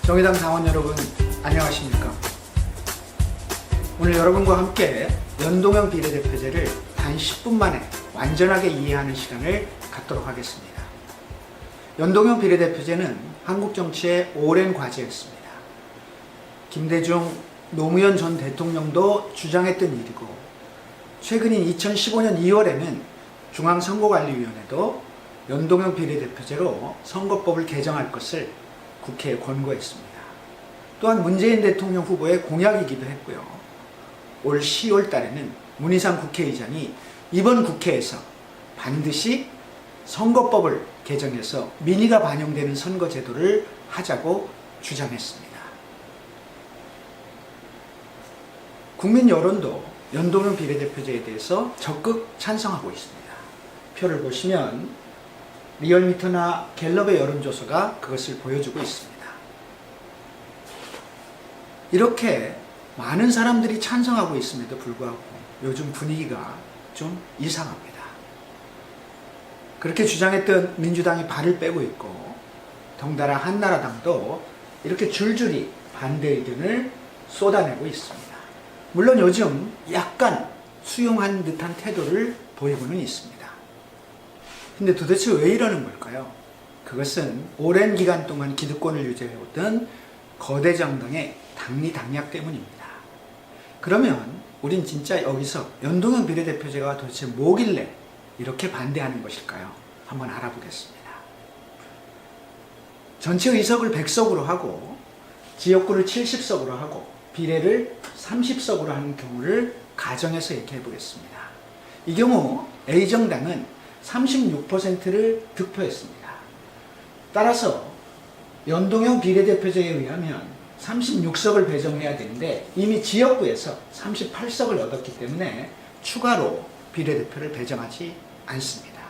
정의당 당원 여러분, 안녕하십니까? 오늘 여러분과 함께 연동형 비례대표제를 단 10분 만에 완전하게 이해하는 시간을 갖도록 하겠습니다. 연동형 비례대표제는 한국 정치의 오랜 과제였습니다. 김대중, 노무현 전 대통령도 주장했던 일이고, 최근인 2015년 2월에는 중앙선거관리위원회도 연동형 비례대표제로 선거법을 개정할 것을 국회에 권고했습니다. 또한 문재인 대통령 후보의 공약이기도 했고요. 올 10월 달에는 문희상 국회의장이 이번 국회에서 반드시 선거법을 개정해서 민의가 반영되는 선거제도를 하자고 주장했습니다. 국민 여론도 연동형 비례대표제에 대해서 적극 찬성하고 있습니다. 표를 보시면 리얼미터나 갤럽의 여론조사가 그것을 보여주고 있습니다. 이렇게 많은 사람들이 찬성하고 있음에도 불구하고 요즘 분위기가 좀 이상합니다. 그렇게 주장했던 민주당이 발을 빼고 있고, 덩달아 한나라당도 이렇게 줄줄이 반대 의견을 쏟아내고 있습니다. 물론 요즘 약간 수용한 듯한 태도를 보이고는 있습니다. 근데 도대체 왜 이러는 걸까요? 그것은 오랜 기간 동안 기득권을 유지해오던 거대 정당의 당리당략 때문입니다. 그러면 우린 진짜 여기서 연동형 비례대표제가 도대체 뭐길래 이렇게 반대하는 것일까요? 한번 알아보겠습니다. 전체 의석을 100석으로 하고 지역구를 70석으로 하고 비례를 30석으로 하는 경우를 가정해서 얘기해 보겠습니다. 이 경우 A정당은 36%를 득표했습니다. 따라서 연동형 비례대표제에 의하면 36석을 배정해야 되는데 이미 지역구에서 38석을 얻었기 때문에 추가로 비례대표를 배정하지 않습니다.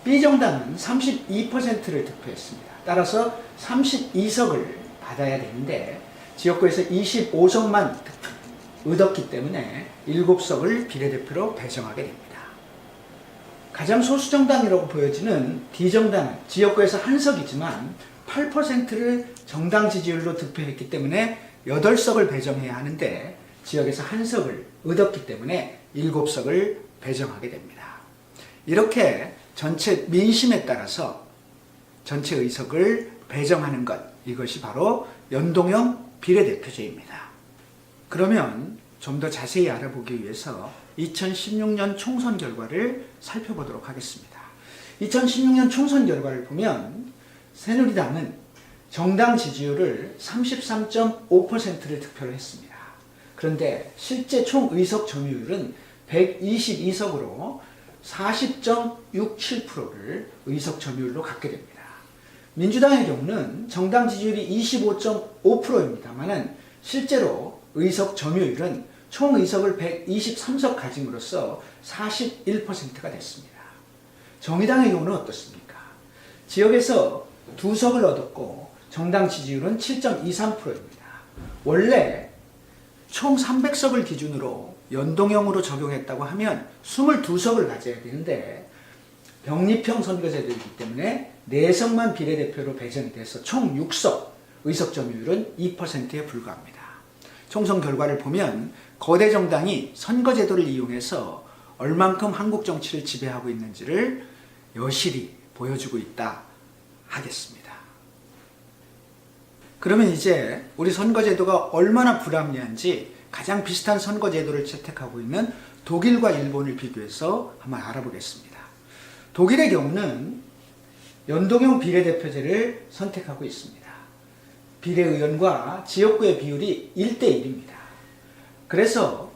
B정당은 32%를 득표했습니다. 따라서 32석을 받아야 되는데 지역구에서 25석만 얻었기 때문에 7석을 비례대표로 배정하게 됩니다. 가장 소수정당이라고 보여지는 D정당은 지역구에서 한 석이지만 8%를 정당 지지율로 득표했기 때문에 8석을 배정해야 하는데 지역에서 한 석을 얻었기 때문에 7석을 배정하게 됩니다. 이렇게 전체 민심에 따라서 전체 의석을 배정하는 것, 이것이 바로 연동형 비례대표제입니다. 그러면 좀 더 자세히 알아보기 위해서 2016년 총선 결과를 살펴보도록 하겠습니다. 2016년 총선 결과를 보면 새누리당은 정당 지지율을 33.5%를 득표를 했습니다. 그런데 실제 총 의석 점유율은 122석으로 40.67%를 의석 점유율로 갖게 됩니다. 민주당의 경우는 정당 지지율이 25.5%입니다만 실제로 의석 점유율은 총 의석을 123석 가짐으로써 41%가 됐습니다. 정의당의 경우는 어떻습니까? 지역에서 2석을 얻었고 정당 지지율은 7.23%입니다. 원래 총 300석을 기준으로 연동형으로 적용했다고 하면 22석을 가져야 되는데 병립형 선거제도이기 때문에 4석만 비례대표로 배정이 돼서 총 6석, 의석 점유율은 2%에 불과합니다. 총선 결과를 보면 거대 정당이 선거제도를 이용해서 얼만큼 한국 정치를 지배하고 있는지를 여실히 보여주고 있다 하겠습니다. 그러면 이제 우리 선거제도가 얼마나 불합리한지 가장 비슷한 선거제도를 채택하고 있는 독일과 일본을 비교해서 한번 알아보겠습니다. 독일의 경우는 연동형 비례대표제를 선택하고 있습니다. 비례의원과 지역구의 비율이 1대1입니다. 그래서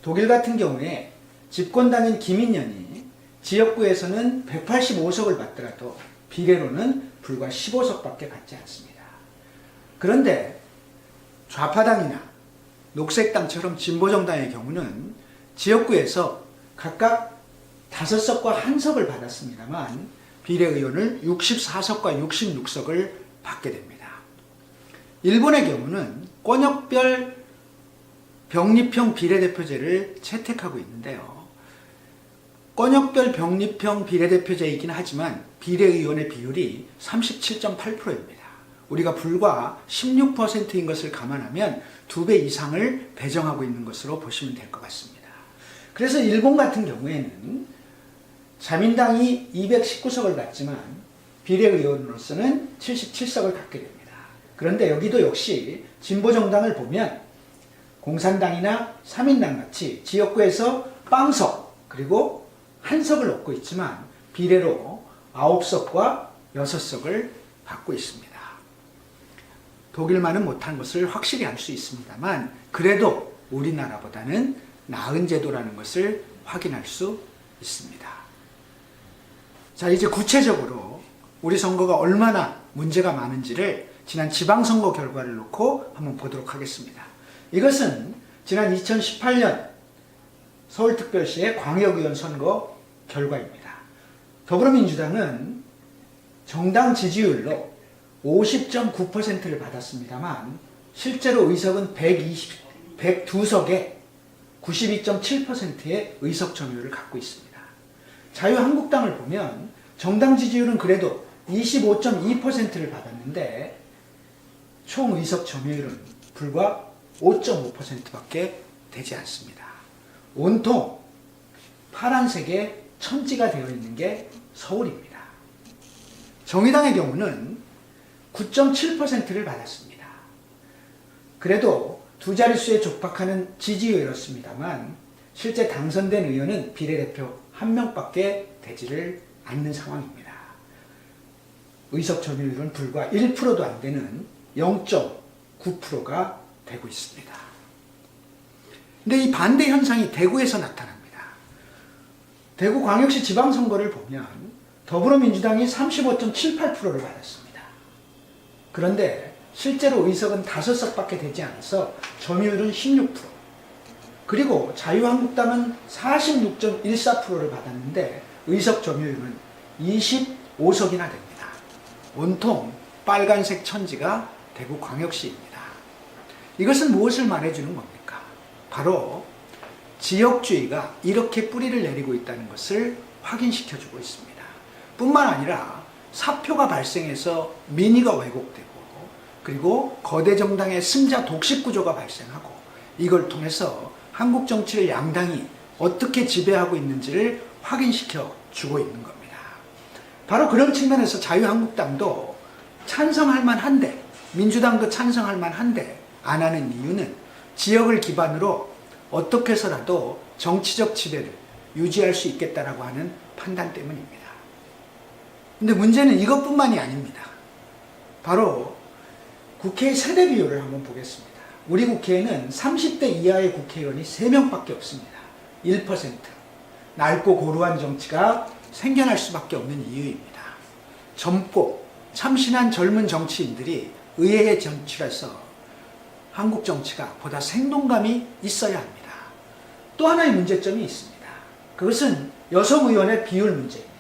독일 같은 경우에 집권당인 기민연이 지역구에서는 185석을 받더라도 비례로는 불과 15석밖에 받지 않습니다. 그런데 좌파당이나 녹색당처럼 진보정당의 경우는 지역구에서 각각 5석과 1석을 받았습니다만 비례의원을 64석과 66석을 받게 됩니다. 일본의 경우는 권역별 병립형 비례대표제를 채택하고 있는데요. 권역별 병립형 비례대표제이긴 하지만 비례의원의 비율이 37.8%입니다. 우리가 불과 16%인 것을 감안하면 2배 이상을 배정하고 있는 것으로 보시면 될 것 같습니다. 그래서 일본 같은 경우에는 자민당이 219석을 갖지만 비례의원으로서는 77석을 갖게 됩니다. 그런데 여기도 역시 진보정당을 보면 공산당이나 사민당 같이 지역구에서 빵석 그리고 한 석을 얻고 있지만 비례로 9석과 6석을 받고 있습니다. 독일만은 못한 것을 확실히 알 수 있습니다만 그래도 우리나라보다는 나은 제도라는 것을 확인할 수 있습니다. 자, 이제 구체적으로 우리 선거가 얼마나 문제가 많은지를 지난 지방선거 결과를 놓고 한번 보도록 하겠습니다. 이것은 지난 2018년 서울특별시의 광역의원 선거 결과입니다. 더불어민주당은 정당 지지율로 50.9%를 받았습니다만 실제로 의석은 102석에 92.7%의 의석 점유율을 갖고 있습니다. 자유한국당을 보면 정당 지지율은 그래도 25.2%를 받았는데 총 의석 점유율은 불과 5.5%밖에 되지 않습니다. 온통 파란색의 천지가 되어 있는 게 서울입니다. 정의당의 경우는 9.7%를 받았습니다. 그래도 두 자릿수에 족박하는 지지율이었습니다만 실제 당선된 의원은 비례대표 1명밖에 되지를 않는 상황입니다. 의석 점유율은 불과 1%도 안 되는 0.9%가 되고 있습니다. 근데 이 반대 현상이 대구에서 나타납니다. 대구광역시 지방선거를 보면 더불어민주당이 35.78%를 받았습니다. 그런데 실제로 의석은 5석밖에 되지 않아서 점유율은 16%. 그리고 자유한국당은 46.14%를 받았는데 의석 점유율은 25석이나 됩니다. 온통 빨간색 천지가 대구광역시입니다. 이것은 무엇을 말해주는 겁니까? 바로 지역주의가 이렇게 뿌리를 내리고 있다는 것을 확인시켜주고 있습니다. 뿐만 아니라 사표가 발생해서 민의가 왜곡되고 그리고 거대 정당의 승자 독식 구조가 발생하고 이걸 통해서 한국 정치를 양당이 어떻게 지배하고 있는지를 확인시켜 주고 있는 겁니다. 바로 그런 측면에서 자유한국당도 찬성할 만한데 민주당도 찬성할 만한데 안 하는 이유는 지역을 기반으로 어떻게 해서라도 정치적 지배를 유지할 수 있겠다라고 하는 판단 때문입니다. 근데 문제는 이것뿐만이 아닙니다. 바로 국회의 세대 비율을 한번 보겠습니다. 우리 국회에는 30대 이하의 국회의원이 3명밖에 없습니다. 1%. 낡고 고루한 정치가 생겨날 수밖에 없는 이유입니다. 젊고 참신한 젊은 정치인들이 의회에 진출해서 한국 정치가 보다 생동감이 있어야 합니다. 또 하나의 문제점이 있습니다. 그것은 여성 의원의 비율 문제입니다.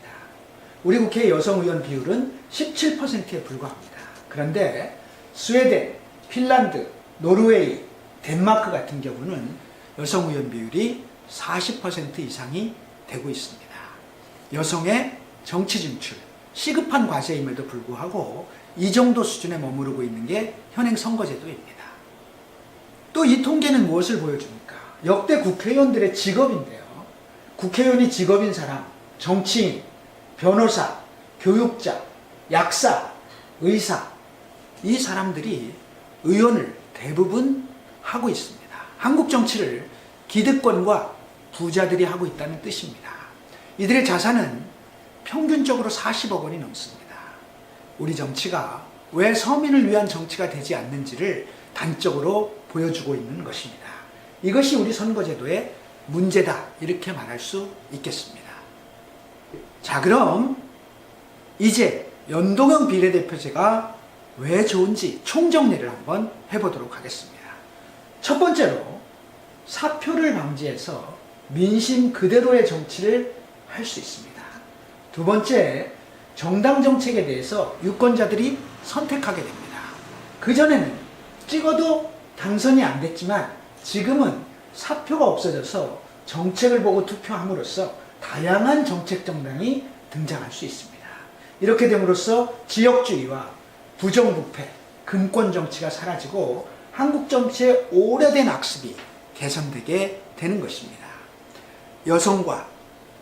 우리 국회의 여성 의원 비율은 17%에 불과합니다. 그런데 스웨덴, 핀란드, 노르웨이, 덴마크 같은 경우는 여성 의원 비율이 40% 이상이 되고 있습니다. 여성의 정치 진출, 시급한 과제임에도 불구하고 이 정도 수준에 머무르고 있는 게 현행 선거제도입니다. 또 이 통계는 무엇을 보여줍니까? 역대 국회의원들의 직업인데요. 국회의원이 직업인 사람, 정치인, 변호사, 교육자, 약사, 의사, 이 사람들이 의원을 대부분 하고 있습니다. 한국 정치를 기득권과 부자들이 하고 있다는 뜻입니다. 이들의 자산은 평균적으로 40억 원이 넘습니다. 우리 정치가 왜 서민을 위한 정치가 되지 않는지를 단적으로 보여주고 있는 것입니다. 이것이 우리 선거제도의 문제다 이렇게 말할 수 있겠습니다. 자, 그럼 이제 연동형 비례대표제가 왜 좋은지 총정리를 한번 해보도록 하겠습니다. 첫 번째로 사표를 방지해서 민심 그대로의 정치를 할 수 있습니다. 두 번째, 정당 정책에 대해서 유권자들이 선택하게 됩니다. 그전에는 찍어도 당선이 안 됐지만 지금은 사표가 없어져서 정책을 보고 투표함으로써 다양한 정책 정당이 등장할 수 있습니다. 이렇게 됨으로써 지역주의와 부정부패, 금권 정치가 사라지고 한국 정치의 오래된 악습이 개선되게 되는 것입니다. 여성과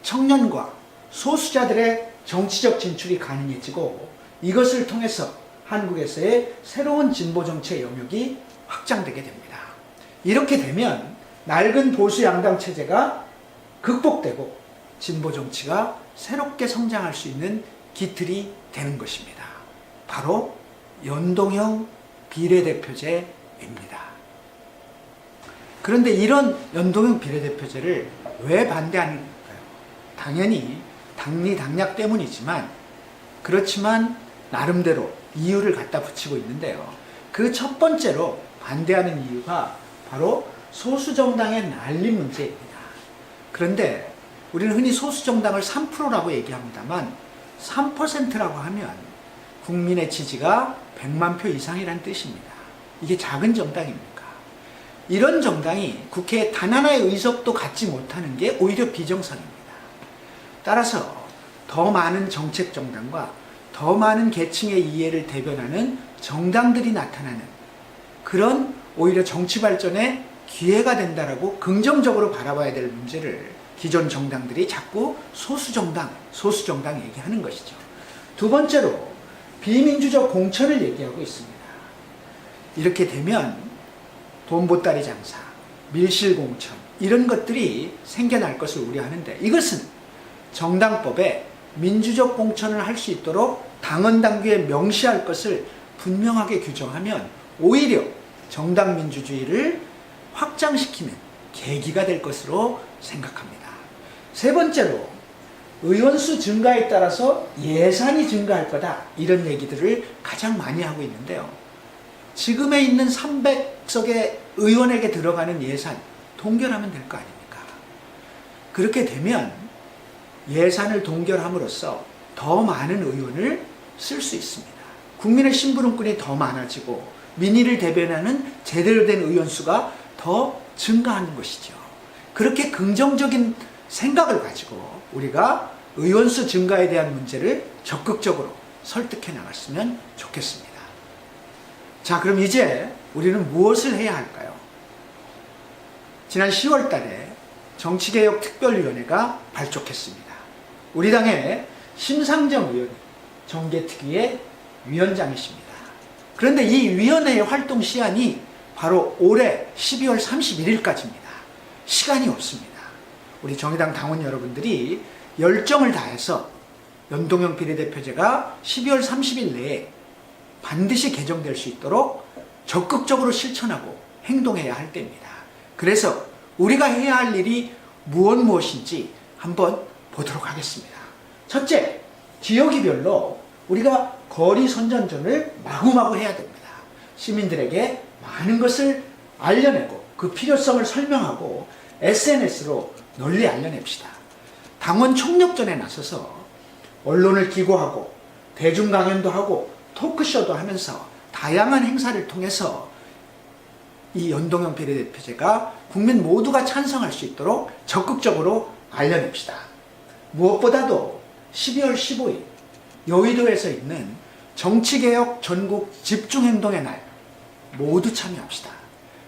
청년과 소수자들의 정치적 진출이 가능해지고 이것을 통해서 한국에서의 새로운 진보 정치의 영역이 확장되게 됩니다. 이렇게 되면 낡은 보수 양당 체제가 극복되고 진보 정치가 새롭게 성장할 수 있는 기틀이 되는 것입니다. 바로 연동형 비례대표제입니다. 그런데 이런 연동형 비례대표제를 왜 반대하는가요? 당연히 당리당략 때문이지만 그렇지만 나름대로 이유를 갖다 붙이고 있는데요. 그 첫 번째로 반대하는 이유가 바로 소수정당의 난립 문제입니다. 그런데 우리는 흔히 소수정당을 3%라고 얘기합니다만 3%라고 하면 국민의 지지가 100만 표 이상이란 뜻입니다. 이게 작은 정당입니까? 이런 정당이 국회에 단 하나의 의석도 갖지 못하는 게 오히려 비정상입니다. 따라서 더 많은 정책 정당과 더 많은 계층의 이해를 대변하는 정당들이 나타나는 그런 오히려 정치 발전의 기회가 된다라고 긍정적으로 바라봐야 될 문제를 기존 정당들이 자꾸 소수정당 얘기하는 것이죠. 두 번째로 비민주적 공천을 얘기하고 있습니다. 이렇게 되면 돈보따리 장사, 밀실공천 이런 것들이 생겨날 것을 우려하는데 이것은 정당법에 민주적 공천을 할 수 있도록 당헌 당규에 명시할 것을 분명하게 규정하면 오히려 정당 민주주의를 확장시키는 계기가 될 것으로 생각합니다. 세 번째로 의원수 증가에 따라서 예산이 증가할 거다 이런 얘기들을 가장 많이 하고 있는데요. 지금에 있는 300석의 의원에게 들어가는 예산 동결하면 될 거 아닙니까? 그렇게 되면 예산을 동결함으로써 더 많은 의원을 쓸 수 있습니다. 국민의 심부름꾼이 더 많아지고 민의를 대변하는 제대로 된 의원 수가 더 증가하는 것이죠. 그렇게 긍정적인 생각을 가지고 우리가 의원수 증가에 대한 문제를 적극적으로 설득해 나갔으면 좋겠습니다. 자, 그럼 이제 우리는 무엇을 해야 할까요? 지난 10월 달에 정치개혁특별위원회가 발족했습니다. 우리 당의 심상정 의원이 정개특위의 위원장이십니다. 그런데 이 위원회의 활동 시한이 바로 올해 12월 31일까지입니다. 시간이 없습니다. 우리 정의당 당원 여러분들이 열정을 다해서 연동형 비례대표제가 12월 30일 내에 반드시 개정될 수 있도록 적극적으로 실천하고 행동해야 할 때입니다. 그래서 우리가 해야 할 일이 무엇인지 한번 보도록 하겠습니다. 첫째, 지역이별로 우리가 거리 선전전을 마구마구 해야 됩니다. 시민들에게 많은 것을 알려내고 그 필요성을 설명하고 SNS로 널리 알려냅시다. 당원 총력전에 나서서 언론을 기고하고 대중 강연도 하고 토크쇼도 하면서 다양한 행사를 통해서 이 연동형 비례대표제가 국민 모두가 찬성할 수 있도록 적극적으로 알려냅시다. 무엇보다도 12월 15일 여의도에서 있는 정치개혁 전국 집중행동의 날 모두 참여합시다.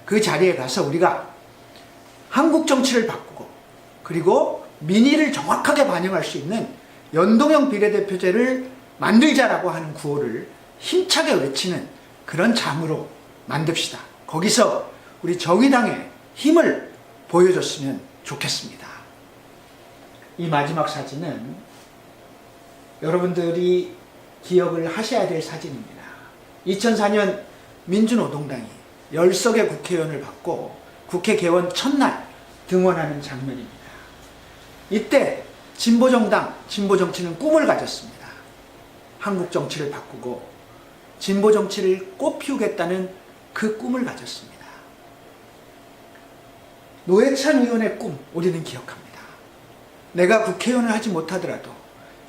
그 자리에 가서 우리가 한국 정치를 바꾸고 그리고 민의를 정확하게 반영할 수 있는 연동형 비례대표제를 만들자라고 하는 구호를 힘차게 외치는 그런 장으로 만듭시다. 거기서 우리 정의당의 힘을 보여줬으면 좋겠습니다. 이 마지막 사진은 여러분들이 기억을 하셔야 될 사진입니다. 2004년 민주노동당이 10석의 국회의원을 받고 국회 개원 첫날 등원하는 장면입니다. 이때 진보정당, 진보정치는 꿈을 가졌습니다. 한국 정치를 바꾸고 진보정치를 꽃피우겠다는 그 꿈을 가졌습니다. 노회찬 의원의 꿈 우리는 기억합니다. 내가 국회의원을 하지 못하더라도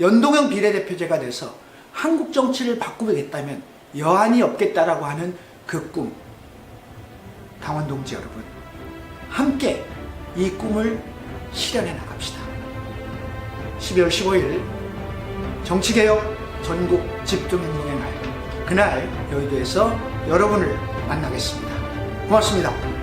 연동형 비례대표제가 돼서 한국 정치를 바꾸겠다면 여한이 없겠다라고 하는 그 꿈. 당원 동지 여러분, 함께 이 꿈을 실현해 나갑시다. 12월 15일 정치개혁 전국 집중행동의 날 그날 여의도에서 여러분을 만나겠습니다. 고맙습니다.